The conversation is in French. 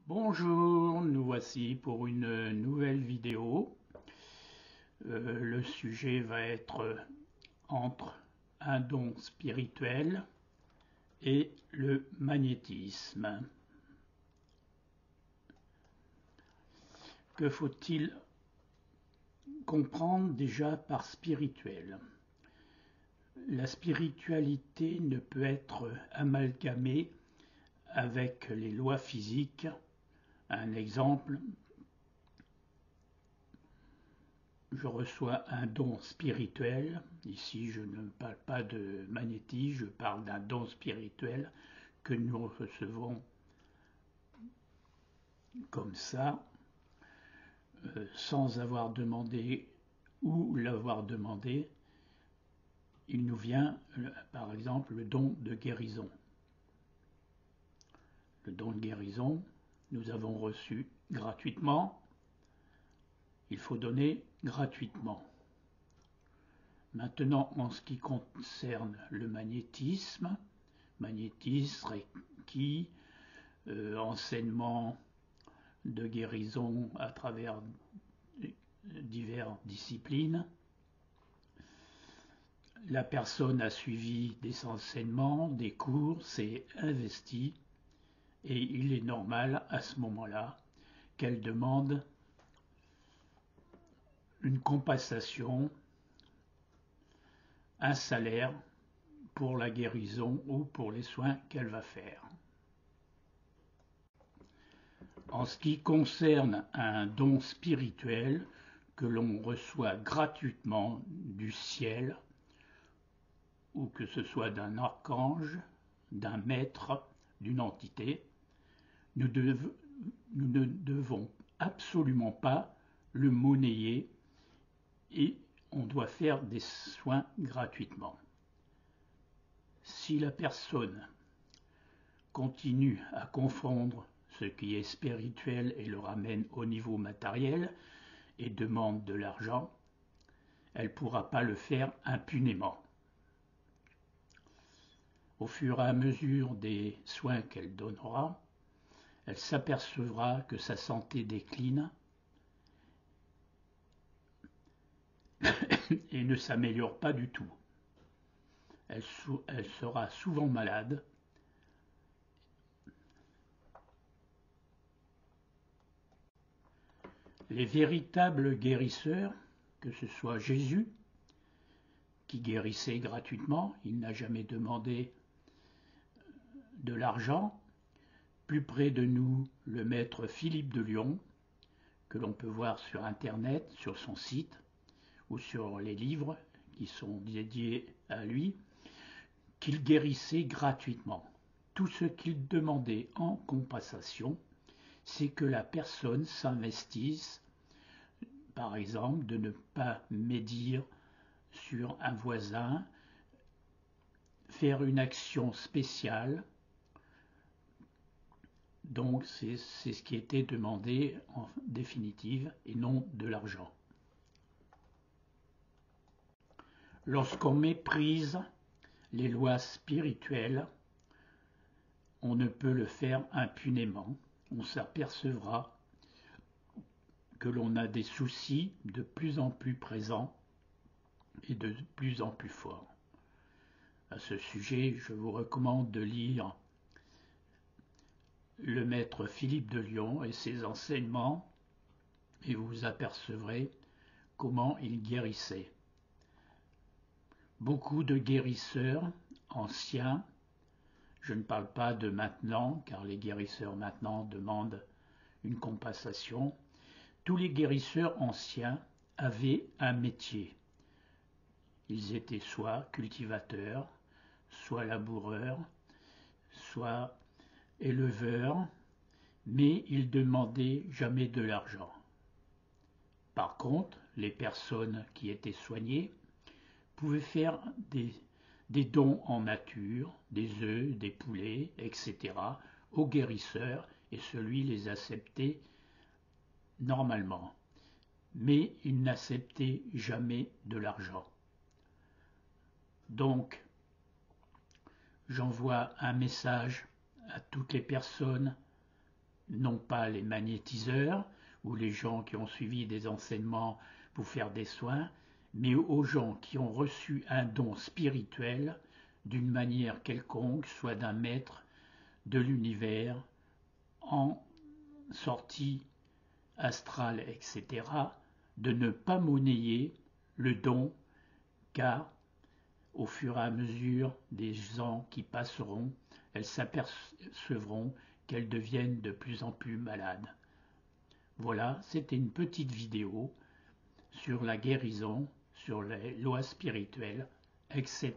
Bonjour, nous voici pour une nouvelle vidéo. Le sujet va être entre un don spirituel et le magnétisme. Que faut-il comprendre déjà par spirituel? La spiritualité ne peut être amalgamée avec les lois physiques. Un exemple, je reçois un don spirituel. Ici, je ne parle pas de magnétisme, je parle d'un don spirituel que nous recevons comme ça, sans avoir demandé ou l'avoir demandé. Il nous vient, par exemple, le don de guérison. Le don de guérison, nous avons reçu gratuitement. Il faut donner gratuitement. Maintenant, en ce qui concerne le magnétisme, Reiki, enseignement de guérison à travers diverses disciplines, la personne a suivi des enseignements, des cours, s'est investie, et il est normal à ce moment-là qu'elle demande une compensation, un salaire pour la guérison ou pour les soins qu'elle va faire. En ce qui concerne un don spirituel que l'on reçoit gratuitement du ciel, ou que ce soit d'un archange, d'un maître, d'une entité, nous ne devons absolument pas le monnayer et on doit faire des soins gratuitement. Si la personne continue à confondre ce qui est spirituel et le ramène au niveau matériel et demande de l'argent, elle ne pourra pas le faire impunément. Au fur et à mesure des soins qu'elle donnera, elle s'apercevra que sa santé décline et ne s'améliore pas du tout. Elle sera souvent malade. Les véritables guérisseurs, que ce soit Jésus, qui guérissait gratuitement, il n'a jamais demandé de l'argent. Plus près de nous, le maître Philippe de Lyon, que l'on peut voir sur Internet, sur son site, ou sur les livres qui sont dédiés à lui, qu'il guérissait gratuitement. Tout ce qu'il demandait en compensation, c'est que la personne s'investisse, par exemple, de ne pas médire sur un voisin, faire une action spéciale. Donc c'est ce qui était demandé en définitive et non de l'argent. Lorsqu'on méprise les lois spirituelles, on ne peut le faire impunément. On s'apercevra que l'on a des soucis de plus en plus présents et de plus en plus forts. À ce sujet, je vous recommande de lire le maître Philippe de Lyon et ses enseignements, et vous vous apercevrez comment il guérissait. Beaucoup de guérisseurs anciens, je ne parle pas de maintenant, car les guérisseurs maintenant demandent une compensation. Tous les guérisseurs anciens avaient un métier. Ils étaient soit cultivateurs, soit laboureurs, soit éleveurs, mais ils ne demandaient jamais de l'argent. Par contre, les personnes qui étaient soignées pouvaient faire des dons en nature, des œufs, des poulets, etc. aux guérisseurs, et celui les acceptait normalement. Mais ils n'acceptaient jamais de l'argent. Donc, j'envoie un message à toutes les personnes non pas les magnétiseurs ou les gens qui ont suivi des enseignements pour faire des soins, mais aux gens qui ont reçu un don spirituel d'une manière quelconque, soit d'un maître de l'univers, en sortie astrale, etc., de ne pas monnayer le don, car au fur et à mesure des ans qui passeront, elles s'apercevront qu'elles deviennent de plus en plus malades. Voilà, c'était une petite vidéo sur la guérison, sur les lois spirituelles, etc.